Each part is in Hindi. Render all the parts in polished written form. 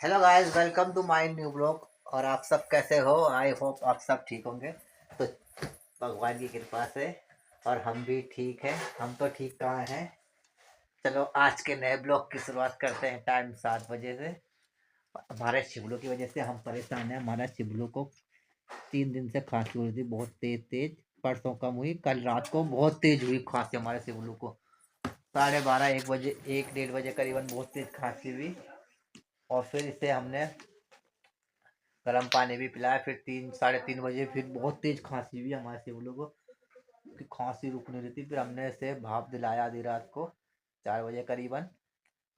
Hello guys, welcome to my new blog. और आप सब कैसे हो? आई होप आप सब ठीक होंगे। तो भगवान की कृपा से और हम भी ठीक हैं। हम तो ठीक कहाँ हैं। चलो आज के नए ब्लॉग की शुरुआत करते हैं। टाइम 7 बजे से। हमारे शिवलू की वजह से हम परेशान हैं। हमारा शिवलू को 3 दिन से खांसी हो रही थी, बहुत तेज तेज। परसों कम हुई, कल रात को बहुत तेज हुई खांसी हमारे शिवलू को। 12:30 1 बजे 1 1:30 बजे करीबन बहुत तेज खांसी हुई। और फिर इसे हमने गर्म पानी भी पिलाया। फिर 3 साढ़े 3 बजे फिर बहुत तेज खांसी हुई हमारे शिवलू को, कि खांसी रुक नहीं रही थी। फिर हमने इसे भाप दिलाया आधी रात को 4 बजे करीबन।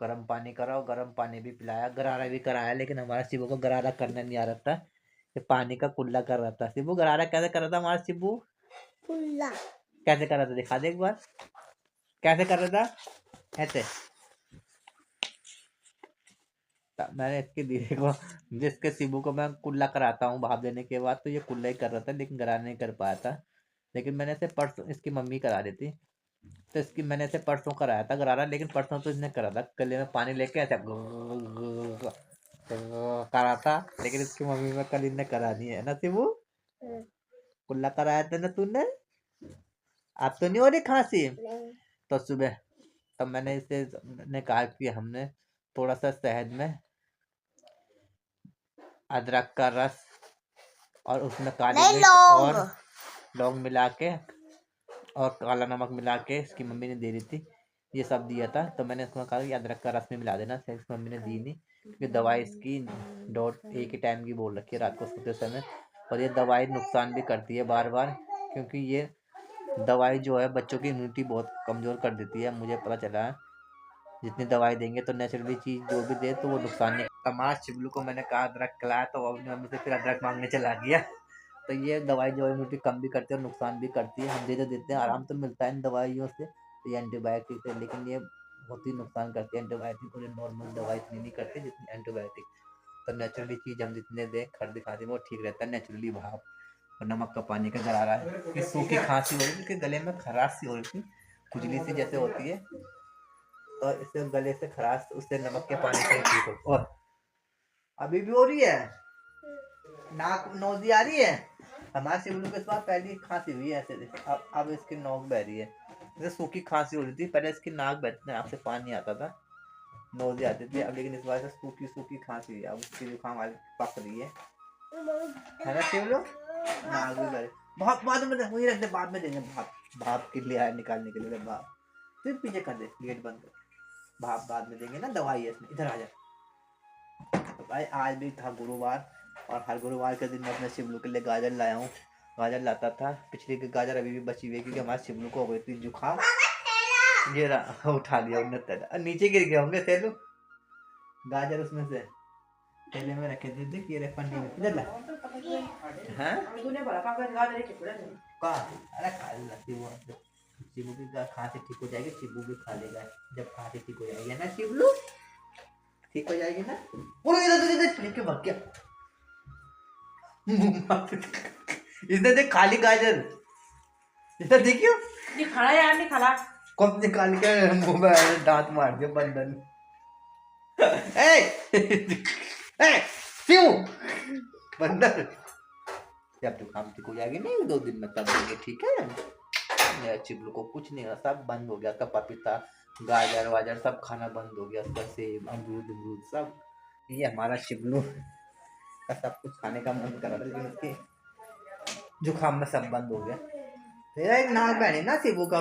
गर्म पानी कराओ, गर्म पानी भी पिलाया, गरारा भी कराया। लेकिन हमारा शिवू को गरारा करना नहीं आ रहा था। ये पानी का कुल्ला कर रहा था। शिवू गरारा कैसे कर रहा था हमारा शिवू? कुल्ला कैसे कर रहा था? दिखा दे एक बार, कैसे कर रहा था ऐसे। मैंने इसके धीरे को, जिसके शिबू को मैं कुल्ला कराता हूँ भाप देने के बाद, तो ये कुल्ला ही कर रहा था, लेकिन गरारा नहीं कर पाया था। लेकिन मैंने इसे परसों, इसकी मम्मी करा दी थी, तो इसकी मैंने इसे परसों कराया था गरारा। लेकिन परसों तो इसने करा था, गले में पानी लेके ऐसे करा था। लेकिन इसकी मम्मी में कल इनने करा दी है ना शिबू? कुल्ला कराया था ना तूने? आप तो नहीं हो रही खांसी? तो सुबह तब मैंने इसे ने कहा कि हमने थोड़ा सा शहद में अदरक का रस और उसमें काली मिर्च और लौंग मिला के और काला नमक मिला के इसकी मम्मी ने दे दी थी। ये सब दिया था, तो मैंने इसको कहा कि अदरक का रस में मिला देना। इसकी मम्मी ने दी नहीं, क्योंकि दवाई इसकी डॉट एक ही टाइम की बोल रखी है, रात को सोते समय। और ये दवाई नुकसान भी करती है बार बार, क्योंकि ये दवाई जो है बच्चों की इम्यूनिटी बहुत कमज़ोर कर देती है, मुझे पता चला है। जितनी दवाई देंगे तो नेचुरली चीज़ जो भी दे तो वो नुकसान नहीं। तमाश शिवलू को मैंने कहा अदरक खिलाया, तो वो अपनी मम्मी से फिर अदरक मांगने चला गया। तो ये दवाई जो है इम्यूनिटी कम भी करती है और नुकसान भी करती है। हम दे देते हैं, आराम तो मिलता है इन दवाइयों से, तो ये एंटीबायोटिक है, लेकिन ये बहुत ही नुकसान करती है। एंटीबायोटिक और नॉर्मल दवाई इतनी नहीं करती जितनी एंटीबायोटिक। तो नेचुरली चीज़ हम जितने दें खरीद खाते में वो ठीक रहता है। नेचुरली भाप और नमक का पानी का गरारा है। कि सूखी खांसी हो रही थी, कि गले में खराश सी हो रही थी, खुजली सी जैसे होती है, तो इससे गले से खराश उससे नमक के पानी से ठीक हो। और अभी भी हो रही है, नाक नोजी आ रही है। हमारे शिवलू के साथ पहले खांसी हुई है ऐसे। अब इसकी नोक बह रही है। जैसे सूखी खांसी हो रही थी पहले, इसकी नाक बहती, नाक से पानी आता था, नोजी आती थी। अब लेकिन इस बार से सूखी सूखी खांसी हुई है। अब उसकी जुकाम वाली पक रही है ना शिवलू? नाक भी बह भाप बाद में वही रख दे, बाद में देंगे भाप। भाप के लिए आया निकालने के लिए भाप। फिर पीछे कर दे, गेट बंद कर। भाप बाद में देंगे ना, दवाई है इसमें। इधर आ जा। तो भाई आज भी था गुरुवार, और हर गुरुवार के दिन मैं अपने शिवलू के लिए गाजर लाया हूँ। गाजर लाता था, पिछली की गाजर अभी भी बची हुई है, क्योंकि हमारे शिवलू को हो गई थी जुकाम। ये रहा, उठा लिया उन्होंने तेला, नीचे गिर गए होंगे तेलू गाजर उसमें से। थैले में रखे थे, देख ये रख पन्नी में। इधर ला। हाँ का अरे खा ला शिवू। शिवू की खांसी ठीक हो जाएगी, शिवू भी खा लेगा जब खांसी ठीक हो जाएगी, है ना शिवलू? ठीक हो जाएगी ना? पूरा इधर इधर इधर लेके भाग गया। इसने देख खाली गाजर, इधर देखियो। ये खड़ा यार, नहीं खड़ा। कब निकाल के मुंह में दांत मार दिया बंदन। ए ए क्यों बंदर? जब तक काम ठीक हो जाएगी नहीं 2 दिन में तब देंगे, ठीक है? मेरा चिबलू को कुछ नहीं हुआ, सब बंद हो गया। उसका पपीता गाजर वाजर सब खाना बंद हो गया, उसका सेब अमरूद अमरूद सब। ये हमारा शिबलू का सब कुछ खाने का मन कर रहा था, लेकिन उसके जुकाम में सब बंद हो गया। तेरा एक नाक बहने ना शिबू का।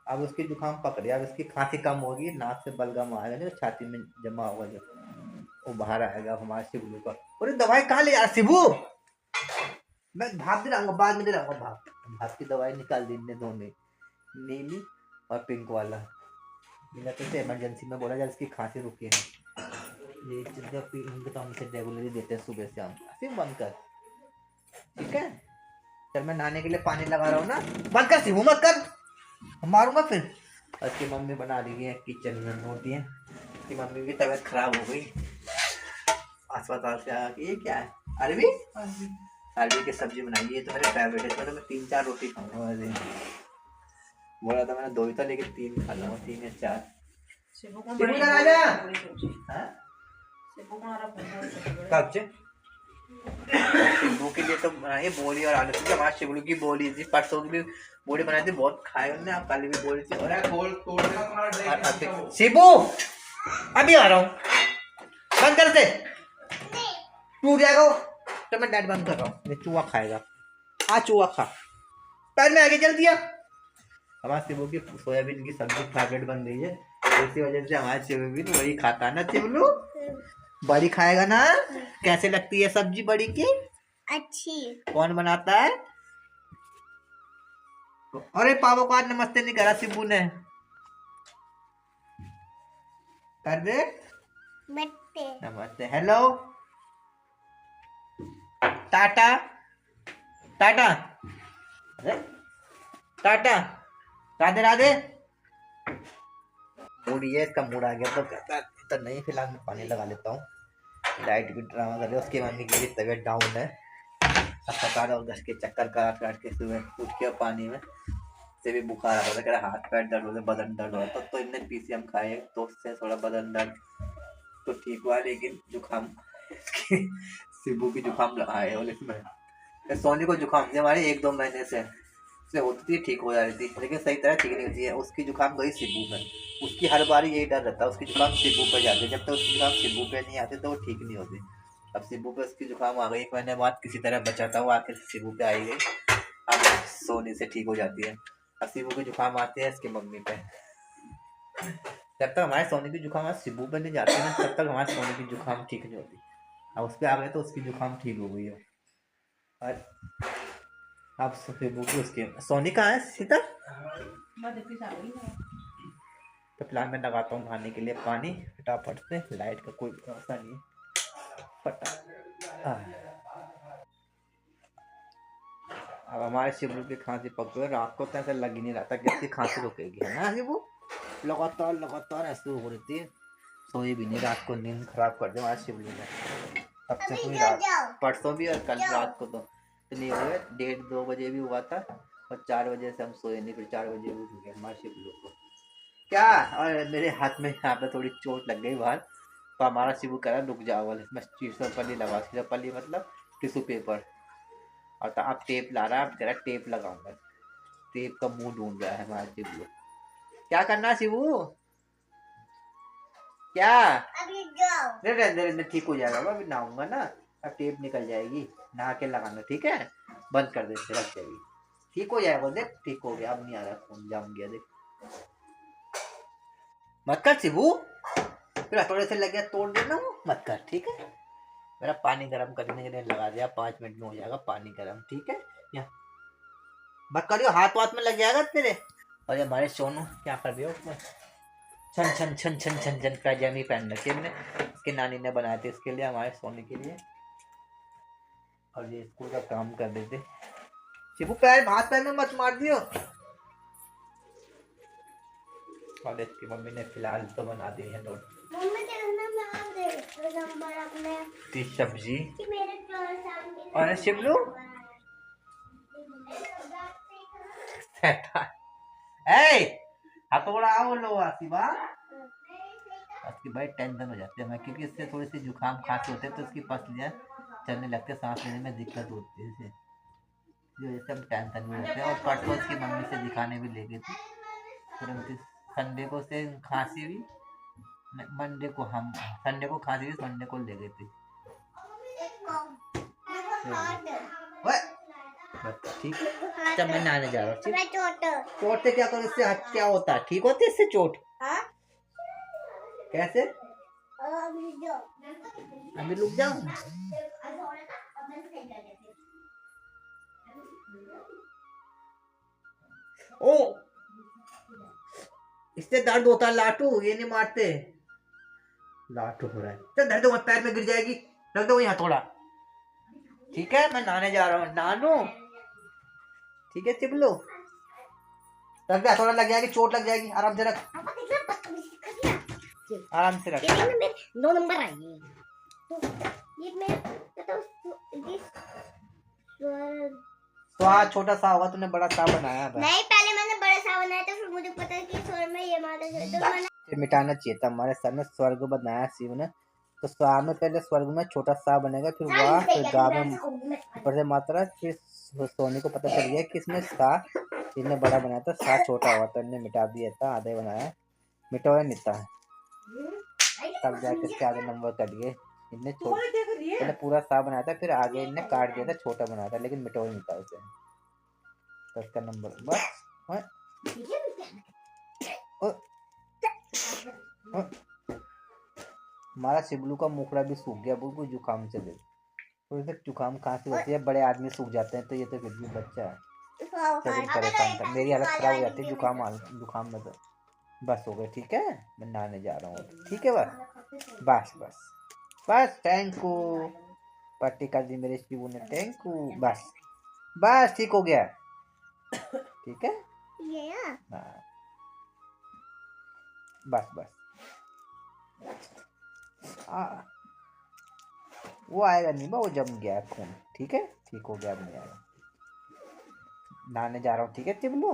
अब उसकी जुकाम पकड़ गया, अब इसकी खांसी कम होगी, नाक से बलगम आएगा जो छाती में जमा होगा, जो वो बाहर आएगा हमारे शिबू का। और दवाई कहाँ ले जा शिबू? मैं भाप दिलाऊंगा, बाद में दिलाऊंगा भाप। भाप की दवाई निकाल दी इनने दोनों, नीली और पिंक वाला। मैंने तो इमरजेंसी में बोला जब इसकी खांसी रुकी है। ये पिंक तो हमसे रेगुलरली देते हैं सुबह शाम। सिर्फ बंद कर, ठीक है? चल मैं नहाने के लिए पानी लगा रहा हूँ ना। बंद कर शिबू, मत कर, मारूंगा फिर। उसकी मम्मी बना रही है किचन में रोटियां। उसकी मम्मी की तबीयत खराब हो गई, अस्पताल से आके। ये क्या है? अरबी अरबी की सब्जी बनाई है, तो मेरे फेवरेट है। तो मैं 3 4 रोटी खाऊंगा। बोला था मैंने 2 ही था, लेकिन 3 खा लूंगा, 3 या 4। कब से शिबू के लिए तो बनाई बोली और आलू की। हमारे शिबू की बोली थी, परसों की भी बोली बनाई थी, बहुत खाए उन्होंने। आप कल भी बोली थी। शिबू अभी आ रहा हूँ, बंद कर दे, टूट जाएगा। तो मैं नेट बंद कर रहा हूँ, ये चूहा खाएगा। आ चूहा खा, पैर में आगे चल दिया। हमारे शिबू की सोयाबीन की सब्जी फेवरेट बन गई है, इसी वजह से हमारे शिबू वही खाता है ना। शिबलू बड़ी खाएगा ना। कैसे लगती है सब्जी बड़ी की? अच्छी। कौन बनाता है? अरे पापा को आज नमस्ते नहीं करा शिबू ने, कर दे नमस्ते। हेलो, टाटा टाटा, अरे टाटा, राधे राधे। मूड ये इसका मूड आ गया तो कहता है तो नहीं, फिलहाल मैं पानी लगा लेता हूँ। लाइट भी ड्रामा कर रही है, उसकी मम्मी की भी तबीयत डाउन है। अस्पताल और दस के चक्कर काट के सुबह उठ के पानी में से भी बुखार आ रहा था, कह रहा हाथ पैर दर्द हो रहे, बदन दर्द हो रहा था। तो इनने पीसीएम खाए तो उससे थोड़ा बदन दर्द तो ठीक हुआ, लेकिन जुकाम शिबू की जुकाम लगाए और इसमें सोनी को जुकाम थी हमारी 1-2 महीने से होती थी, ठीक हो जा रही थी, लेकिन सही तरह ठीक नहीं होती है। उसकी जुकाम गई शिबू में, उसकी हर बार यही डर रहता है उसकी जुकाम शिबू पे जाती है। जब तक उसकी जुकाम शिबू पे नहीं आती तो वो ठीक नहीं होती। अब शिबू पे उसकी जुकाम आ गई, 1 महीने बाद किसी तरह बचा था वो, आखिर शिबू पे आई गई। अब सोनी से ठीक हो जाती है। अब शिबू की जुकाम आती है इसकी मम्मी पे। जब तक हमारे सोनी की जुकाम शिबू पे नहीं जाती ना, तब तक हमारे सोनी की जुकाम ठीक नहीं होती। अब उस पर आ गए तो उसकी जुकाम ठीक हो गई है। और अब शिबू की उसकी सोनी कहाँ है सीता? तो फिलहाल मैं लगाता हूँ नहाने के लिए पानी फटाफट से, लाइट का कोई व्यवस्था नहीं है। अब हमारे शिबू की खांसी पक गई, रात को तो ऐसा लग ही नहीं रहा था कि इसकी खांसी रुकेगी, है ना शिबू? लगातार ऐसे हो रही थी, सोई भी नहीं, रात को नींद खराब कर दी हमारे शिबू ने। अब से पूरी रात, परसों भी और कल रात को तो नहीं हुए, 1:30-2 बजे भी हुआ था और 4 बजे से हम सोए नहीं, फिर 4 बजे उठ गए हमारे शिबू को। क्या? और मेरे हाथ में यहाँ पे थोड़ी चोट लग गई बाहर, तो हमारा शिबू कह रहा रुक जाओ वाले, मैं पल्ली लगा, पल्ली मतलब टिश्यू पेपर, और तो आप टेप ला रहा है, आप कह रहा टेप लगाऊंगा। टेप का मुंह ढूंढ रहा है हमारा शिबू। क्या करना शिबू? क्या? अभी ठीक हो जाएगा, अभी नहाऊंगा ना, अब टेप निकल जाएगी, नहा के लगाना, ठीक है? बंद कर देते, रख जाएगी, ठीक हो जाएगा। देख ठीक हो गया, अब नहीं आ रहा खून, जम गया देख। मत कर शिबू, फिर थोड़े से लग गया तोड़ देना, वो मत कर, ठीक है? मेरा पानी गर्म करने के लिए लगा दिया, 5 मिनट में हो जाएगा पानी गर्म, ठीक है? या मत करियो, हाथ में लग जाएगा तेरे। और ये हमारे सोनू क्या कर रही हो उसमें, छन छन छन छन छन छन पैजामी पहन रखी हमने, इसकी नानी ने बनाए थे इसके लिए, हमारे सोने के लिए। और ये स्कूल का काम कर रहे थे। शिबू पैर, हाथ पैर में मत मार दियो। और इसकी मम्मी ने फिलहाल तो बना दी है रोटी सब्जी। और शिबलू हथौड़ा बोलो आसिबा, उसकी भाई टेंशन हो जाती है हमें, क्योंकि इससे थोड़ी सी जुकाम खांसी होते हैं तो उसकी पसलियाँ चलने लगते, सांस लेने में दिक्कत होती है इसे, वजह से हम टेंशन में रहते हैं। और परसों उसकी मम्मी से दिखाने भी ले गई थी तुरंत, संडे को से खांसी हुई, मंडे को हम, संडे को खांसी हुई, संडे को ले गई थी। ठीक है, जब मैं नहाने जा रहा हूँ। चोट से क्या करो, इससे क्या होता है, ठीक होती है इससे चोट? कैसे? अभी रुक जाओ। ओ इससे दर्द होता है लाटू, ये नहीं मारते, लाटू हो रहा है, चल दर्द मत, पैर में गिर जाएगी, रख दो यहाँ थोड़ा, ठीक है? मैं नहाने जा रहा हूँ, नहानू, ठीक है चिबलू? रख दे, थोड़ा लग जाएगी, चोट लग जाएगी, आराम से रख, आराम से रख। 2 नंबर आएंगे तो ये मैं स्वाद छोटा सा होगा, तूने बड़ा सा बनाया है। नहीं, पहले मैंने बड़ा सा बनाया था, फिर मुझे पता है कि स्वर में ये मार मिटाना चाहिए था। हमारे सर ने स्वर्ग बनाया शिव ने, तो स्वाहा में पहले स्वर्ग में छोटा सा बनेगा, फिर वाह, फिर गा में ऊपर से मात्रा, फिर सोनी को पता चल गया कि इसमें सा इसने बड़ा बनाया था, सा छोटा हुआ था, इन्हें मिटा दिया था, आधे बनाया, मिटाया नहीं था, तब जाके इसके आगे नंबर कट गए। इनने पहले पूरा सा बनाया था, फिर आगे इनने काट दिया था, छोटा बनाया था, लेकिन मिटाया नहीं था उसे, तो इसका नंबर बस। हमारा शिबलू का मुखड़ा भी सूख गया बिल्कुल जुकाम से, दे तो इसे जुकाम खांसी होती है, बड़े आदमी सूख जाते हैं, तो ये तो फिर भी बच्चा है, शरीर परेशान था, मेरी हालत खराब हो जाती है जुकाम में, तो बस हो गए, ठीक है, मैं नहाने जा रहा हूँ, ठीक है, बस बस बस बस, थैंक यू, पट्टी कर दी मेरे शिबू ने, थैंक यू, बस बस, ठीक हो गया, ठीक है, हाँ, बस बस, वो आएगा नहीं बा, वो जम गया खून, ठीक है, ठीक हो गया, अब नहीं आएगा, नहाने जा रहा हूँ, ठीक है चिबलू,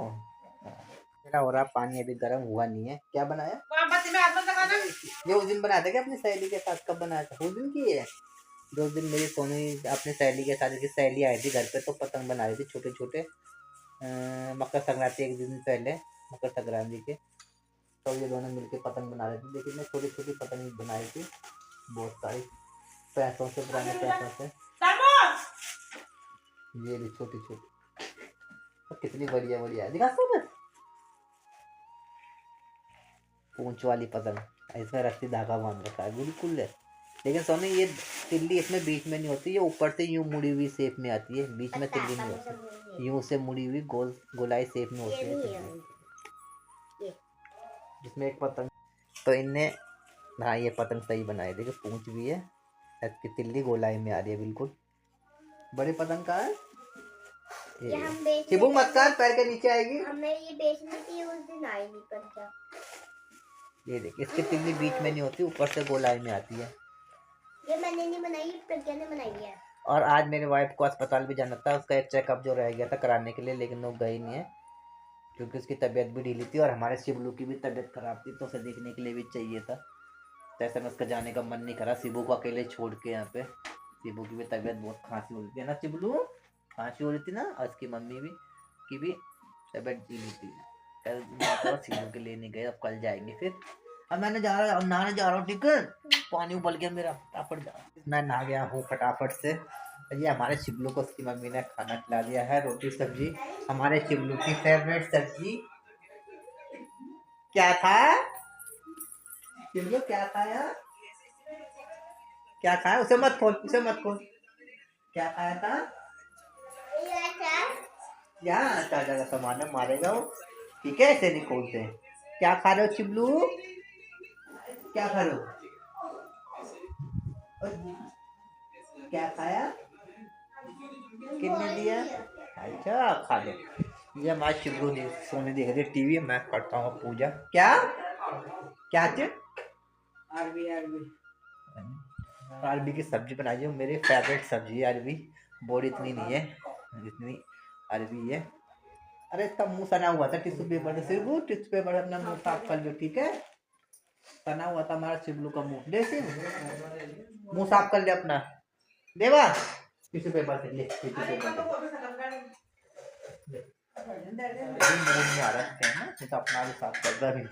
मेरा हो रहा पानी अभी गर्म हुआ नहीं है, क्या बनाया ये उस दिन बनाया था क्या अपनी सहेली के साथ, कब बनाया था, उस दिन की है, जो दिन मेरी सोनी अपनी सहेली के साथ, की सहेली आई थी घर पे, तो पतंग बना रही थी छोटे छोटे, मकर संक्रांति एक दिन पहले, मकर संक्रांति के, तो ये दोनों मिलके पतंग बना रहे थे, लेकिन मैं छोटी छोटी पतंग बनाई थी, बहुत सारी, पैसों से, पुराने पैसों से, ये भी छोटी छोटी, तो कितनी बढ़िया बढ़िया दिखा सब, पूंछ वाली पतंग, इसमें रस्सी धागा बांध रखा है बिल्कुल है, लेकिन सोनी ये तिल्ली इसमें बीच में नहीं होती, ये ऊपर से यूं मुड़ी हुई शेप में आती है, बीच में तिल्ली नहीं होती, यूं से मुड़ी हुई गोलाई शेप में होती है, जिसमें एक पतंग, तो इनने, हाँ ये पतंग सही बनाई, देखिए पूंछ भी है, इसकी तिल्ली गोलाई में आ रही है बिल्कुल, बड़ी पतंग का है, शिबू मत कर, पैर के नीचे आएगी, हमने ये बेचनी थी उस दिन, आई नहीं पर, ये देखिए इसकी तिल्ली बीच में नहीं होती, ऊपर से गोलाई में आती है, ये मैंने नहीं बनाई, प्रज्ञा ने बनाई है, और आज मेरी वाइफ को अस्पताल भी जाना था, उसका एक चेकअप जो रह गया था कराने के लिए, लेकिन वो गई नहीं है, क्योंकि उसकी तबीयत भी ढीली थी, और हमारे शिबलू की भी तबीयत खराब थी, तो उसे देखने के लिए भी चाहिए था, तो ऐसे में उसका जाने का मन नहीं करा, शिबू को अकेले छोड़ के यहाँ पे, शिबू की भी तबीयत बहुत खांसी हो रही थी ना शिबलू, खांसी हो रही थी ना, और उसकी मम्मी भी की भी तबीयत ढीली थी, कल शिबू के लिए नहीं गए, अब कल जाएंगे फिर, अब मैंने जा रहा हूँ, नहाने जा रहा हूँ, ठीक है, पानी उबल गया मेरा, फटाफट जा, मैं नहा गया हूँ फटाफट से, ये हमारे शिबलू को उसकी मम्मी ने खाना खिला दिया है, रोटी सब्जी, हमारे शिबलू की फेवरेट सब्जी, क्या था शिबलू, क्या खाया, क्या खाया, उसे मत खोल, उसे मत खोल, क्या खाया था, यहाँ चाचा का सामान है, मारेगा वो, ठीक है, ऐसे नहीं खोलते हैं, क्या खा रहे हो शिबलू, क्या खा रहे हो, क्या खाया, किसने दिया, अच्छा खा लो, ये हमारे शिबलू ने, सोने देख रहे टीवी, मैं करता हूँ पूजा, क्या क्या चीज, अरबी की सब्जी बनाई है, मेरी फेवरेट सब्जी है अरबी, बोरी इतनी नहीं है जितनी अरबी है, अरे इसका मुंह सना हुआ था टिश्यू पेपर से, सिर्फ टिश्यू पेपर अपना मुंह साफ कर लो, ठीक है, सना हुआ था हमारा शिबलू का मुंह, दे सिर्फ मुंह साफ कर ले अपना, देवा टिश्यू पेपर से ले, टिश्यू पेपर नहीं आ रहा है ना, तो अपना भी साफ कर दो, अभी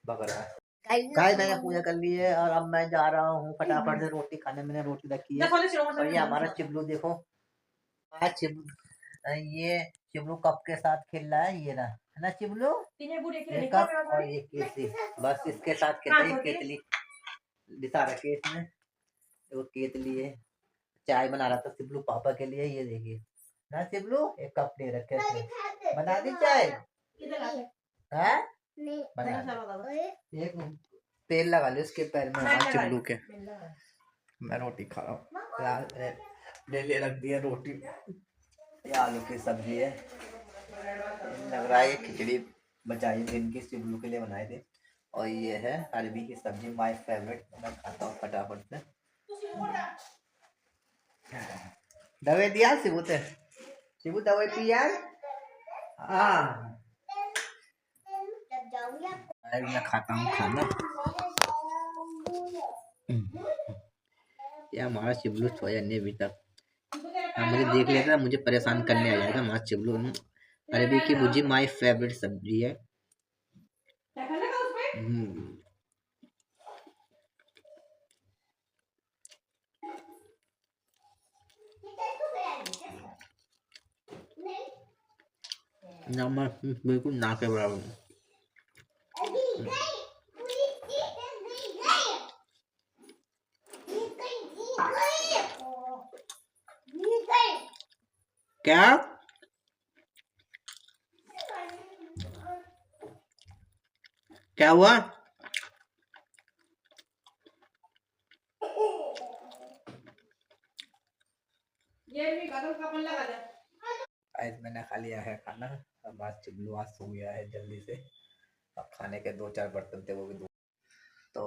भग रहा है, गाइस मैंने पूजा कर ली है, और अब मैं जा रहा हूँ फटाफट से रोटी खाने, मैंने रोटी रखी है, और ये हमारा चिबलू देखो, आज ये चिबलू कप के साथ खेल रहा है, ये रहा है ना चिबलू, ये कप और ये केतली, बस इसके साथ खेलता है, केतली दिखा रखी है इसमें, वो केतली है, चाय बना रहा था चिबलू पापा के लिए, ये देखिए ना चिबलू, एक कप ले रखे इसमें, बना दी चाय है, बना एक तेल लगा लो इसके पैर में, हमारे चिबलू के, मैं रोटी खा रहा हूँ, ले ले रख दिया रोटी, ये आलू की सब्जी है, लग रहा है ये खिचड़ी बचाई दिन की चिबलू के लिए बनाए थे, और ये है अरबी की सब्जी, माय फेवरेट, मैं खाता हूँ फटाफट से, दवाई दिया शिबू ते, शिबू दवाई पिया, हाँ अरे मैं खाता हूँ खाना। या हमारा चिबलू सोया नहीं अभी तक। हाँ, मुझे देख लेता, मुझे परेशान करने आ जाएगा हमारा चिबलू। अरबी की भुजी माय फेवरेट सब्जी है। नमक बिल्कुल ना के बराबर। क्या क्या हुआ? आज मैंने खा लिया है खाना। अब आज चिबलू आज सो गया है जल्दी से। अब खाने के 2-4 बर्तन थे वो भी दो तो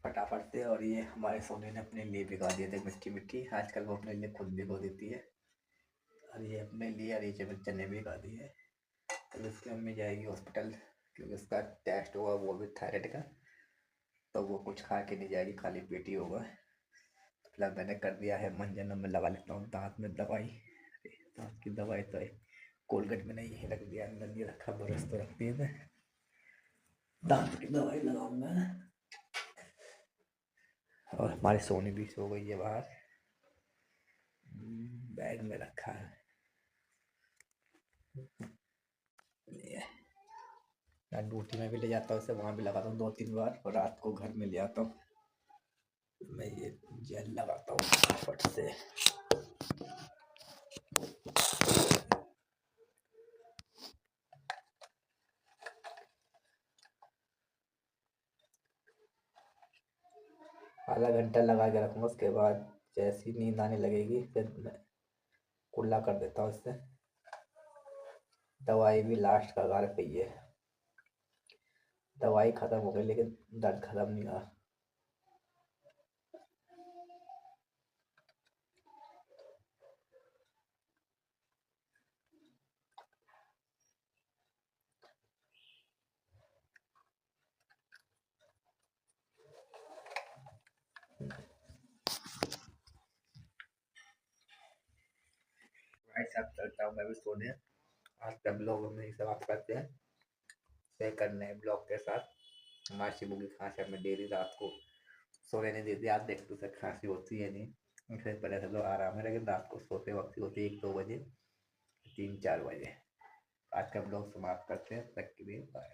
फटाफट से। और ये हमारे सोने ने अपने लिए भिगा दिए थे मिट्टी मिट्टी। आजकल वो अपने लिए खुद भिगो देती है। और ये अपने लिए और ये चने भिगा दिए। तो इसकी मम्मी जाएगी हॉस्पिटल क्योंकि उसका टेस्ट होगा वो भी थायराइड का। तो वो कुछ खा के नहीं जाएगी, खाली पेट ही होगा। तो फिलहाल मैंने कर दिया है मंजन। अब मैं लगा लेता हूँ दांत में दवाई। दांत की दवाई तो है कोलगेट में नहीं है, रख दिया अंदर, ये रखा ब्रश तो रख दिए थे। दांत की दवाई लगाऊंगा। और हमारी सोनी भी सो गई है बाहर, बैग में रखा है। मैं ड्यूटी में भी ले जाता हूँ उसे, वहाँ भी लगाता हूँ 2-3 बार। और रात को घर में ले आता हूँ मैं, ये जेल लगाता हूँ फट से। आधा घंटा लगा के रखूँगा, उसके बाद जैसी नींद आने लगेगी फिर मैं कुल्ला कर देता हूँ इससे। दवाई भी लास्ट कगार पे ही है। दवाई ख़त्म हो गई लेकिन दर्द ख़त्म नहीं हुआ। भाई साहब चलता हूँ मैं भी सोने। आज के ब्लॉग में ही समाप्त करते हैं। शेयर करने ब्लॉग के साथ। हमारी शिबू की खांसी हमें डेली रात को सोने नहीं देती। आप देखते उसे खांसी होती है नहीं, फिर पहले से तो आराम है, लेकिन रात को सोते वक्त होती है 1-2 बजे, 3-4 बजे। आज का ब्लॉग समाप्त करते हैं, तक के लिए बाय।